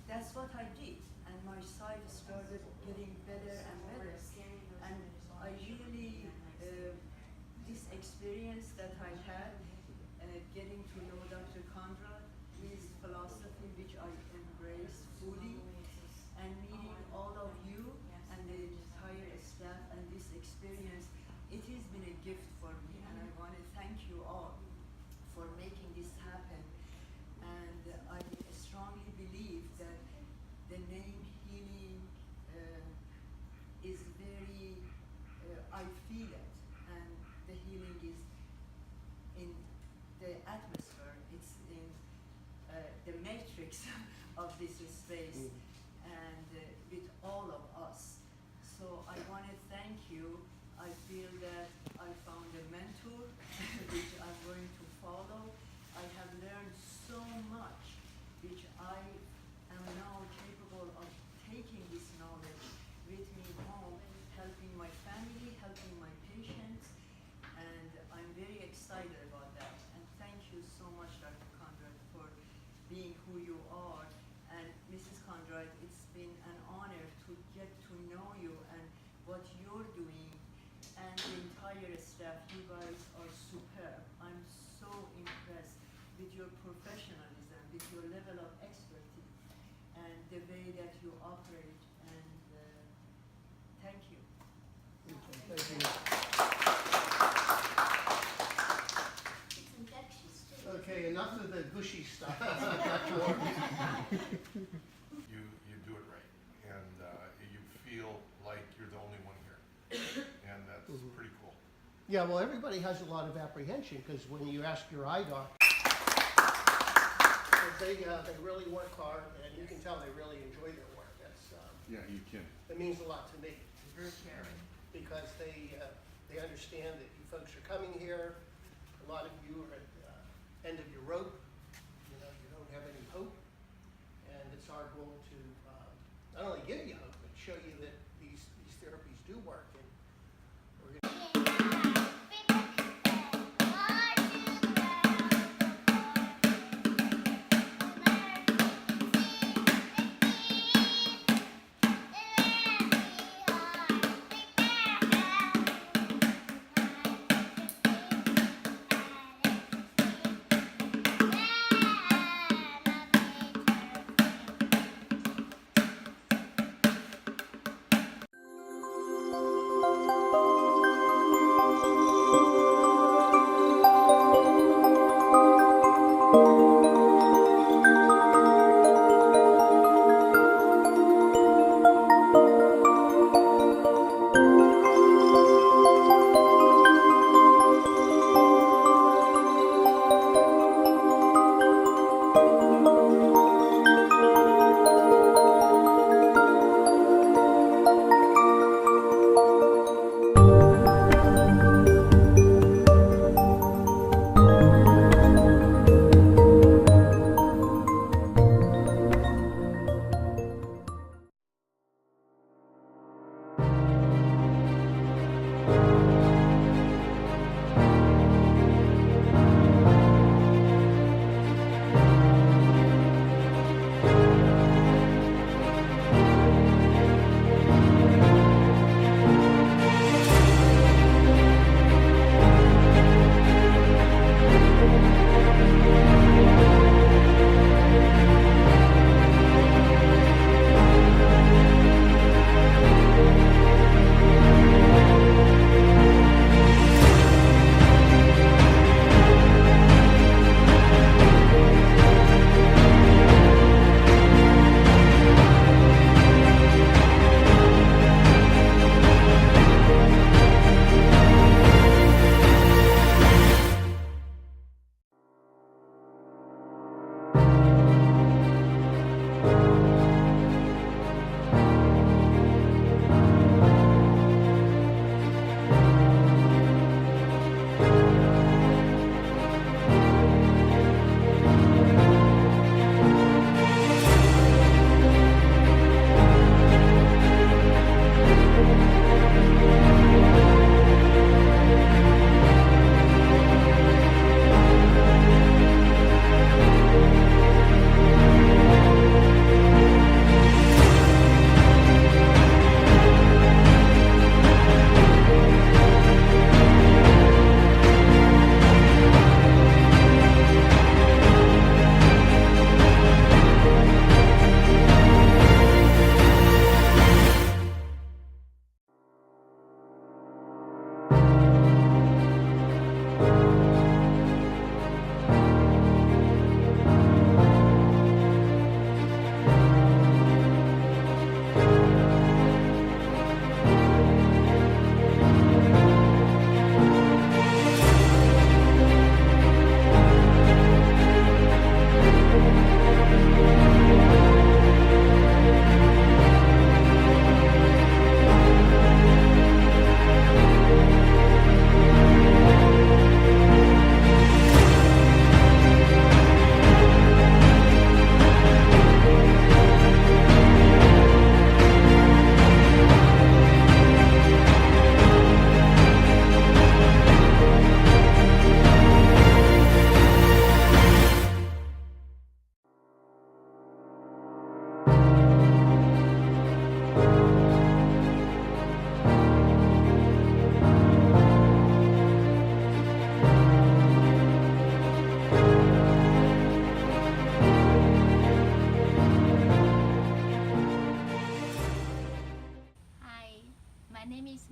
That's what I did, and my sight started getting better and better. And I really, this experience that I had, getting to know Dr. Kondrot, his philosophy, which I embrace fully, and meeting all of you and the entire staff, and this experience, it has been a gift for me, and I want to thank you all for making this happen. And I strongly believe that the name healing is very, I feel it, and the healing is in the atmosphere, it's in the matrix of this space, and with all of us. So I want to thank you. I feel that I found a mentor which I'm going to follow. I have learned so much, which I am now capable of taking this knowledge with me home, helping my family, helping my patients, and I'm very excited about that. And thank you so much, Dr. Kondrot, for being who you are. And Mrs. Kondrot, it's been an honor to get to know you and what you're doing, and the entire staff. You guys are superb. I'm so impressed with your professionalism, with your level of expertise, and the way that you operate. And thank you. Thank you. It's infectious too. Okay, enough of the gushy stuff. You do it right, and you feel like you're the only one here, and that's pretty cool. Yeah, well, everybody has a lot of apprehension because when you ask your eye doctor, they really work hard, and you can tell they really enjoy their work. That's Yeah, you can. it means a lot to me Very caring. because they understand that you folks are coming here. A lot of you are at the end of your rope. You know, you don't have any hope, and it's our goal to not only give you hope, but show you that these therapies do work. And we're gonna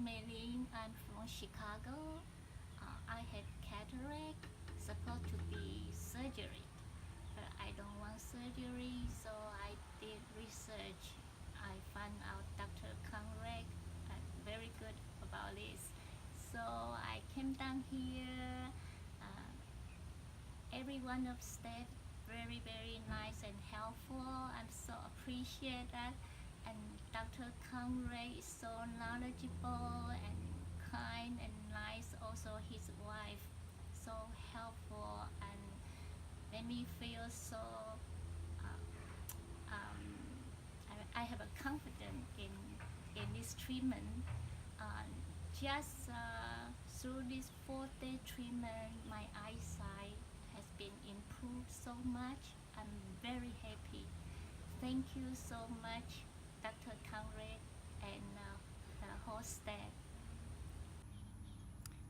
Maylene. I'm from Chicago. I had cataract, supposed to be surgery, but I don't want surgery, so I did research. I found out Dr. Kondrot very good about this. So I came down here. Every one of staff very, very nice and helpful. I'm so appreciate that. And Dr. Kondrot is so knowledgeable and kind and nice. Also his wife, so helpful and made me feel so I have a confidence in this treatment. Just through this 4-day treatment, my eyesight has been improved so much. I'm very happy. Thank you so much, Dr. Kondrot and the whole staff.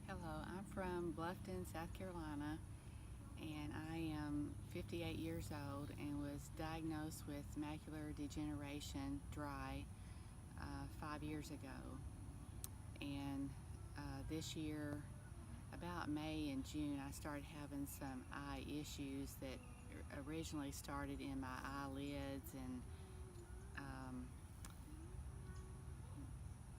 Hello, I'm from Bluffton, South Carolina, and I am 58 years old and was diagnosed with macular degeneration, dry, 5 years ago. And this year, about May and June, I started having some eye issues that originally started in my eyelids, and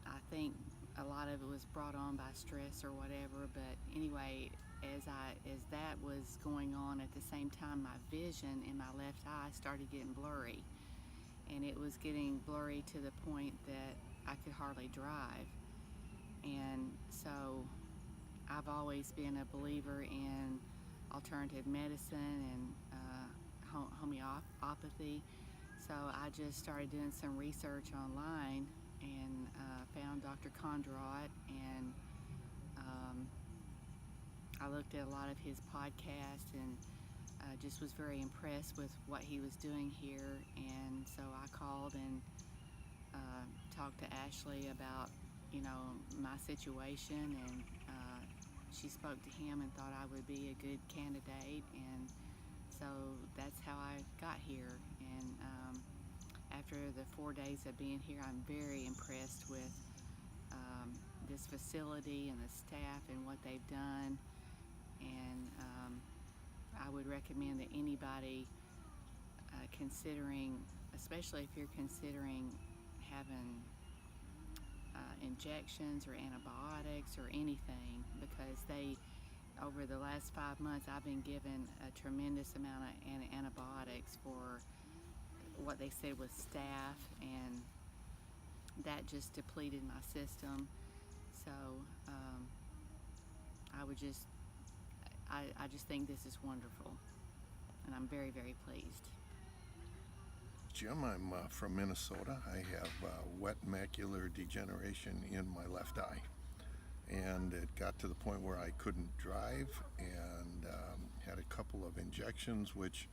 I think a lot of it was brought on by stress or whatever. But anyway, as that was going on, at the same time, my vision in my left eye started getting blurry, and it was getting blurry to the point that I could hardly drive. And so I've always been a believer in alternative medicine and homeopathy. So I just started doing some research online and found Dr. Kondrot, and I looked at a lot of his podcasts and just was very impressed with what he was doing here. And so I called and talked to Ashley about, my situation, and she spoke to him and thought I would be a good candidate, and so that's how I got here. And after the 4 days of being here, I'm very impressed with this facility and the staff and what they've done, and I would recommend that anybody considering, especially if you're considering having injections or antibiotics or anything, because over the last 5 months, I've been given a tremendous amount of antibiotics for what they said was staph, and that just depleted my system. So I just think this is wonderful, and I'm very, very pleased. Jim, I'm from Minnesota. I have wet macular degeneration in my left eye, and it got to the point where I couldn't drive, and had a couple of injections, which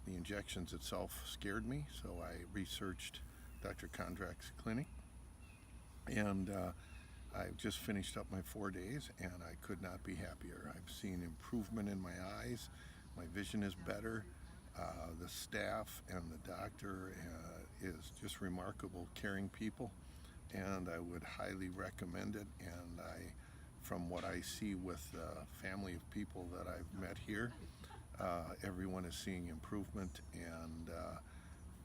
the injections itself scared me, so I researched Dr. Kondrot's clinic, and I just finished up my 4 days, and I could not be happier. I've seen improvement in my eyes. My vision is better. The staff and the doctor is just remarkable, caring people, and I would highly recommend it. And from what I see with the family of people that I've met here, everyone is seeing improvement, and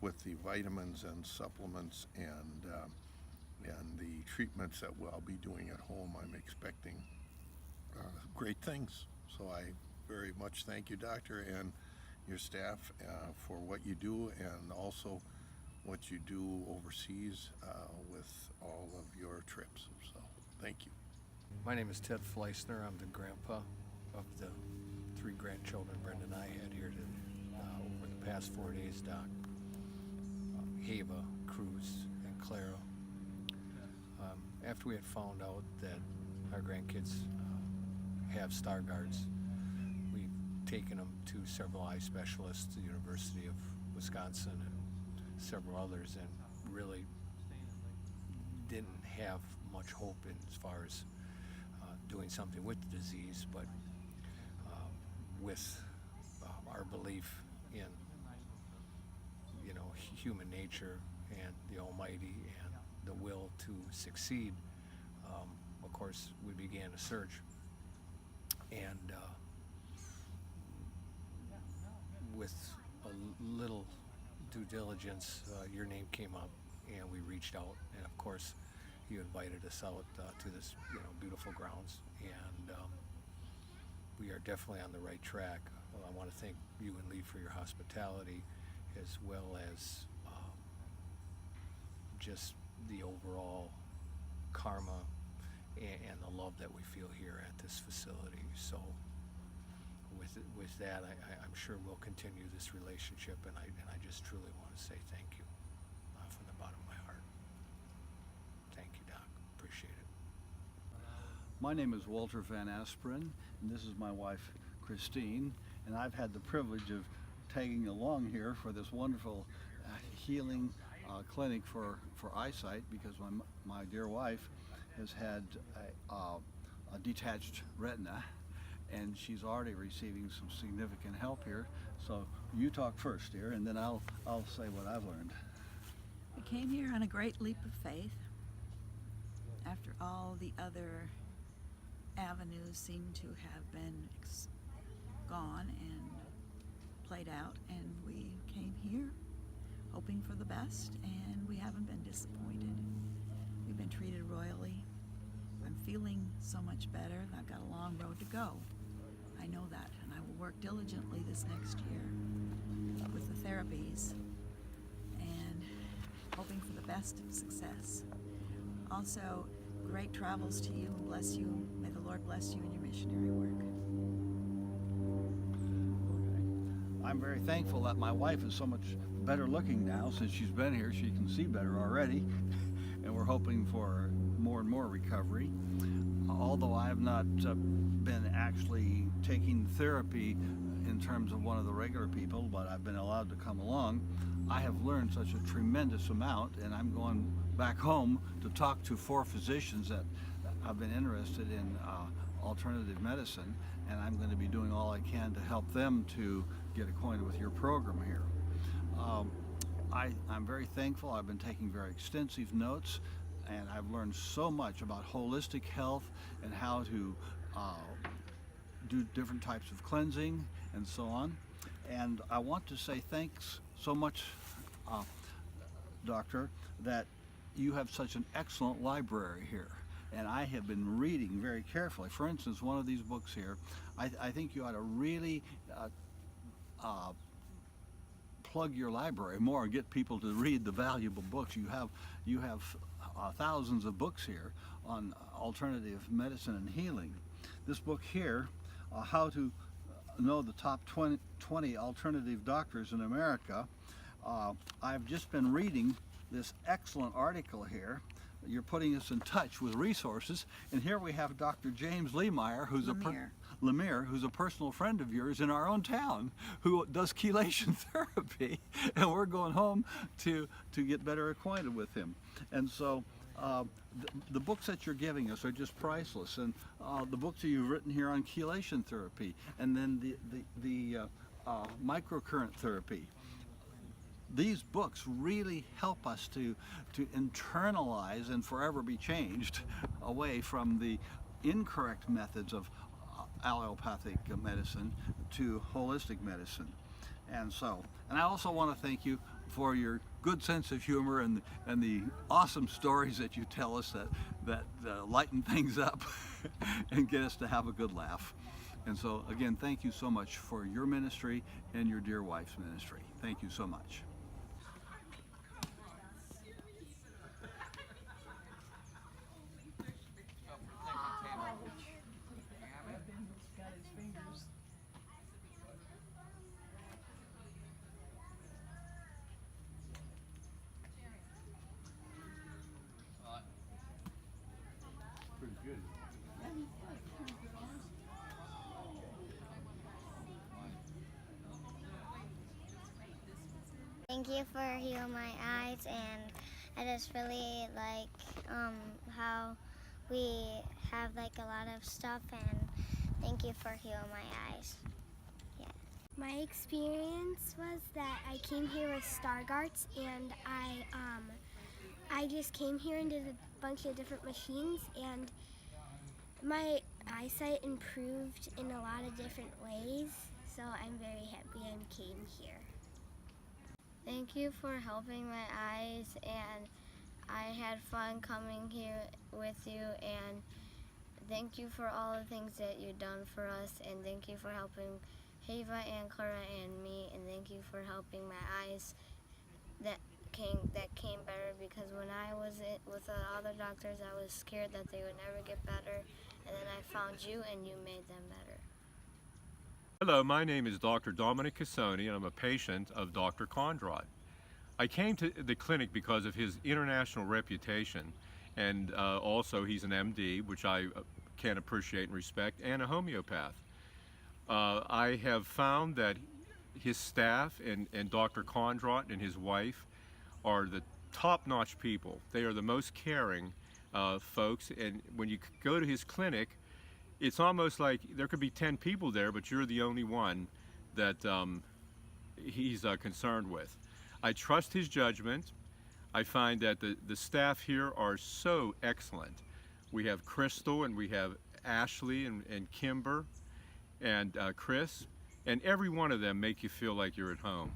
with the vitamins and supplements and the treatments that I'll be doing at home, I'm expecting great things. So I very much thank you, doctor, and your staff for what you do, and also what you do overseas with all of your trips. So thank you. My name is Ted Fleissner. I'm the grandpa of the 3 grandchildren Brenda and I had here over the past 4 days, Doc. Hava, Cruz, and Clara. After we had found out that our grandkids have Stargard's, we've taken them to several eye specialists, the University of Wisconsin and several others, and really didn't have much hope as far as doing something with the disease, but with our belief in human nature and the Almighty and the will to succeed, of course, we began a search, and with a little due diligence, your name came up, and we reached out, and of course, you invited us out to this, beautiful grounds, and we are definitely on the right track. I want to thank you and Lee for your hospitality, as well as just the overall karma and the love that we feel here at this facility. So with that, I'm sure we'll continue this relationship, and I just truly want to say thank you from the bottom of my heart. Thank you, Doc. Appreciate it. My name is Walter Van Asperen, and this is my wife, Christine, and I've had the privilege of tagging along here for this wonderful healing clinic for eyesight, because my dear wife has had a detached retina, and she's already receiving some significant help here. So you talk first, dear, and then I'll say what I've learned. I came here on a great leap of faith after all the other avenues seem to have been gone and played out, and we came here hoping for the best, and we haven't been disappointed. We've been treated royally. I'm feeling so much better. I've got a long road to go. I know that, and I will work diligently this next year with the therapies and hoping for the best of success. Also, great travels to you, and bless you. May the Lord bless you in your missionary work. I'm very thankful that my wife is so much better looking now since she's been here. She can see better already, and we're hoping for more and more recovery. Although I have not been actually taking therapy in terms of one of the regular people, but I've been allowed to come along, I have learned such a tremendous amount, and I'm going back home to talk to 4 physicians that have been interested in alternative medicine, and I'm going to be doing all I can to help them to get acquainted with your program here. I'm very thankful. I've been taking very extensive notes, and I've learned so much about holistic health and how to do different types of cleansing and so on. And I want to say thanks so much, Doctor, that you have such an excellent library here. And I have been reading very carefully. For instance, one of these books here, I think you ought to really plug your library more and get people to read the valuable books. You have thousands of books here on alternative medicine and healing. This book here, How to Know the Top 20 Alternative Doctors in America, I've just been reading this excellent article here. You're putting us in touch with resources, and here we have Dr. James Lemire, Lemire, who's a personal friend of yours in our own town, who does chelation therapy, and we're going home to get better acquainted with him. And so the books that you're giving us are just priceless, and the books that you've written here on chelation therapy, and then the microcurrent therapy. These books really help us to internalize and forever be changed away from the incorrect methods of allopathic medicine to holistic medicine. And I also want to thank you for your good sense of humor and the awesome stories that you tell us that lighten things up and get us to have a good laugh. And so again, thank you so much for your ministry and your dear wife's ministry. Thank you so much. Thank you for healing my eyes, and I just really like how we have like a lot of stuff, and thank you for healing my eyes. Yeah. My experience was that I came here with Stargardt's, and I just came here and did a bunch of different machines, and my eyesight improved in a lot of different ways, so I'm very happy I came here. Thank you for helping my eyes, and I had fun coming here with you, and thank you for all the things that you've done for us, and thank you for helping Heva and Clara and me, and thank you for helping my eyes that came better, because when I was with the other doctors, I was scared that they would never get better, and then I found you and you made them better. Hello, my name is Dr. Dominic Cassoni, and I'm a patient of Dr. Kondrot. I came to the clinic because of his international reputation, and also he's an MD, which I can appreciate and respect, and a homeopath. I have found that his staff and Dr. Kondrot and his wife are the top-notch people. They are the most caring folks, and when you go to his clinic, it's almost like there could be 10 people there, but you're the only one that he's concerned with. I trust his judgment. I find that the staff here are so excellent. We have Crystal, and we have Ashley and Kimber and Chris, and every one of them make you feel like you're at home.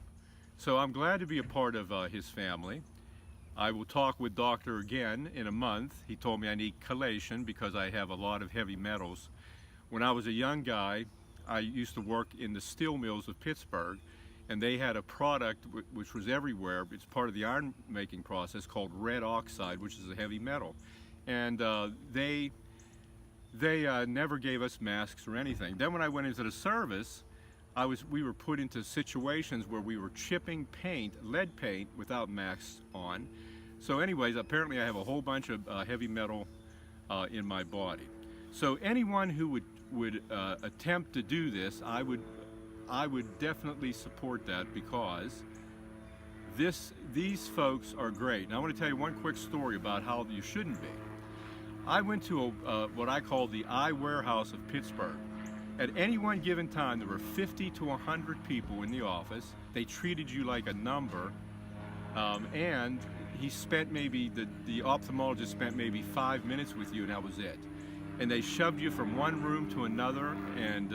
So I'm glad to be a part of his family. I will talk with Doctor again in a month. He told me I need chelation because I have a lot of heavy metals. When I was a young guy, I used to work in the steel mills of Pittsburgh, and they had a product which was everywhere. It's part of the iron making process called red oxide, which is a heavy metal. And they never gave us masks or anything. Then when I went into the service, we were put into situations where we were chipping paint, lead paint, without masks on. So anyways, apparently I have a whole bunch of heavy metal in my body. So anyone who would attempt to do this, I would definitely support that, because these folks are great. And I want to tell you one quick story about how you shouldn't be. I went to what I call the Eye Warehouse of Pittsburgh. At any one given time, there were 50 to 100 people in the office. They treated you like a number, and he spent maybe, the ophthalmologist spent maybe 5 minutes with you, and that was it. And they shoved you from one room to another, and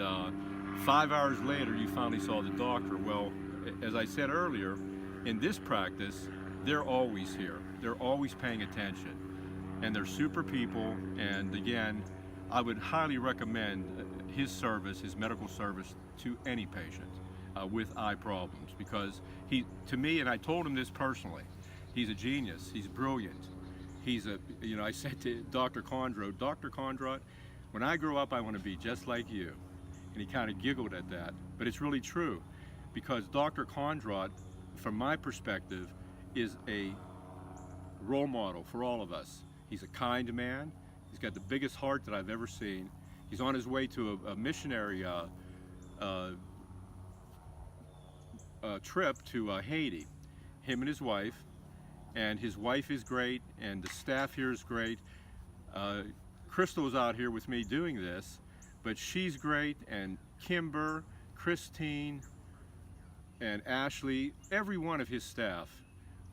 5 hours later, you finally saw the doctor. Well, as I said earlier, in this practice, they're always here. They're always paying attention, and they're super people. And again, I would highly recommend his service, his medical service, to any patient with eye problems, because to me, and I told him this personally, he's a genius, he's brilliant. I said to Dr. Kondrot, Dr. Kondrot, when I grow up, I want to be just like you. And he kind of giggled at that, but it's really true, because Dr. Kondrot, from my perspective, is a role model for all of us. He's a kind man. He's got the biggest heart that I've ever seen. He's on his way to a missionary trip to Haiti, him and his wife. And his wife is great, and the staff here is great. Crystal was out here with me doing this, but she's great, and Kimber, Christine, and Ashley, every one of his staff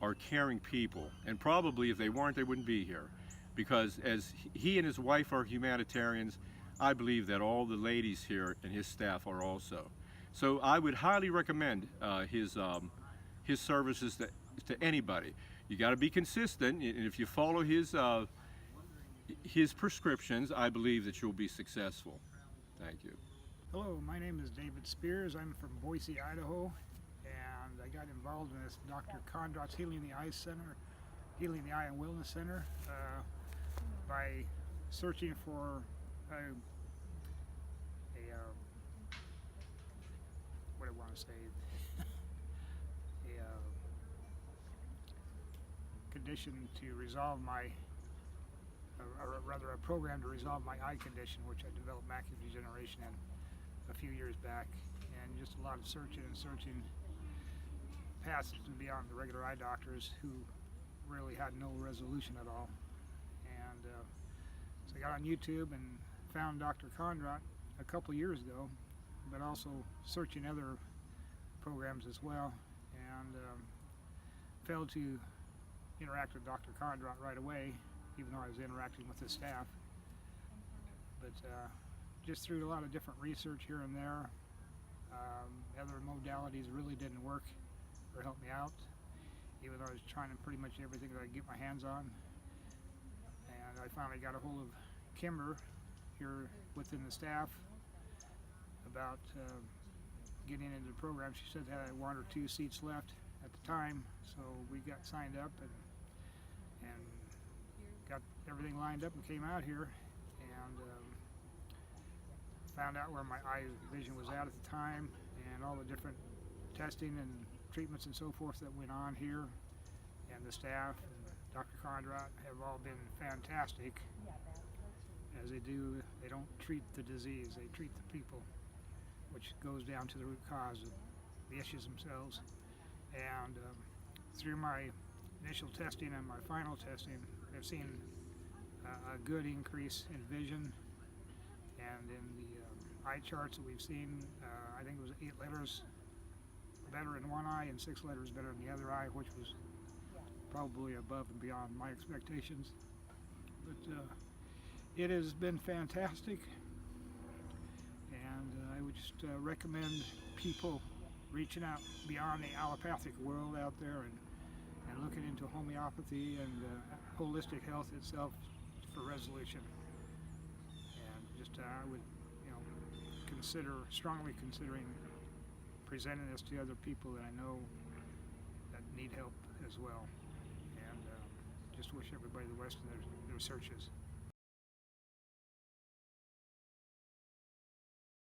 are caring people. And probably if they weren't, they wouldn't be here. Because as he and his wife are humanitarians, I believe that all the ladies here and his staff are also. So I would highly recommend his services to anybody. You got to be consistent, and if you follow his prescriptions, I believe that you'll be successful. Thank you. Hello, my name is David Spears. I'm from Boise, Idaho, and I got involved in this Dr. Kondrot's Healing the Eye and Wellness Center by searching for what do I want to say? Condition to resolve my, or rather a program to resolve my eye condition, which I developed macular degeneration in a few years back, and just a lot of searching past and beyond the regular eye doctors who really had no resolution at all. And so I got on YouTube and found Dr. Kondrot a couple years ago, but also searching other programs as well, and failed to interact with Dr. Kondrot right away, even though I was interacting with his staff. But just through a lot of different research here and there, other modalities really didn't work or help me out, even though I was trying pretty much everything that I could get my hands on. And I finally got a hold of Kimber here within the staff about getting into the program. She said they had 1 or 2 seats left at the time, so we got signed up and got everything lined up and came out here and found out where my eye vision was at the time and all the different testing and treatments and so forth that went on here. And the staff and Dr. Kondrot have all been fantastic. As they don't treat the disease, they treat the people, which goes down to the root cause of the issues themselves. And through my initial testing and my final testing, I've seen a good increase in vision. And in the eye charts that we've seen, I think it was 8 letters better in one eye and 6 letters better in the other eye, which was probably above and beyond my expectations. But it has been fantastic, and I would just recommend people reaching out beyond the allopathic world out there and looking into homeopathy and holistic health itself for resolution. And just I would, strongly considering presenting this to other people that I know that need help as well. And just wish everybody the best in their searches.